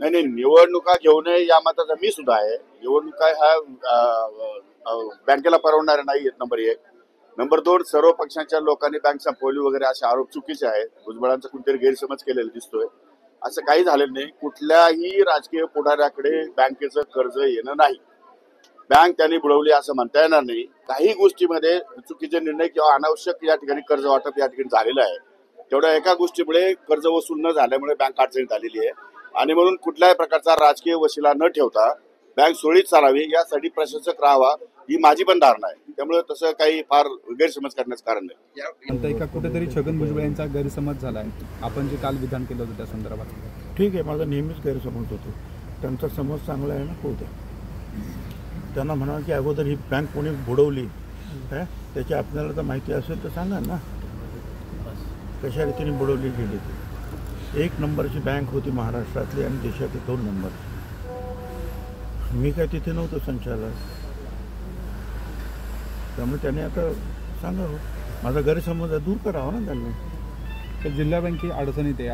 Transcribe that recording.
नाही नाही, निवडणुका घेऊ नये या मताचा मी सुद्धा आहे. निवडणुका ह्या बँकेला परवडणाऱ्या नाही आहेत. नंबर एक. नंबर दोन, सर्व पक्षांच्या लोकांनी बँक संपवली वगैरे असे आरोप चुकीचे आहेत. भुजबळांचा कुठेतरी गैरसमज केलेला दिसतोय. असं काही झालेलं नाही. कुठल्याही राजकीय पुढाऱ्याकडे बँकेचं कर्ज येणं नाही. बँक त्यांनी बुडवली असं म्हणता येणार नाही. काही गोष्टीमध्ये चुकीचे निर्णय किंवा अनावश्यक या ठिकाणी कर्ज वाटप या ठिकाणी झालेलं आहे. तेवढ्या एका गोष्टीमुळे कर्ज वसूल न झाल्यामुळे बँक अडचणीत आलेली आहे आणि म्हणून कुठल्याही प्रकारचा राजकीय वशिला न ठेवता बँक सुरळीत चालावी यासाठी प्रशासक राहावा ही माझी पण धारणा आहे. त्यामुळे तसं काही फार गैरसमज करण्याचं कारण नाही. म्हणताय का कुठेतरी छगन भुजबळ यांचा गैरसमज झाला आहे, आपण जे काल विधान केलं होतं त्या संदर्भात? ठीक आहे, माझा नेहमीच गैरसमज होतो. त्यांचा समज चांगला आहे ना, होऊ द्या. त्यांना म्हणा की अगोदर ही बँक कोणी बुडवली काय त्याची आपल्याला तर माहिती असेल तर सांगा ना, कशा रीतीने बुडवली गेली ती. 1 नंबरची बँक होती महाराष्ट्रातली आणि देशातली 2 नंबर. मी काय तिथे नव्हतो संचालक, त्यामुळे त्याने आता सांगावं. माझा गैरसमज दूर करावा ना त्यांनी. तर जिल्हा बँके अडचणीत आहे.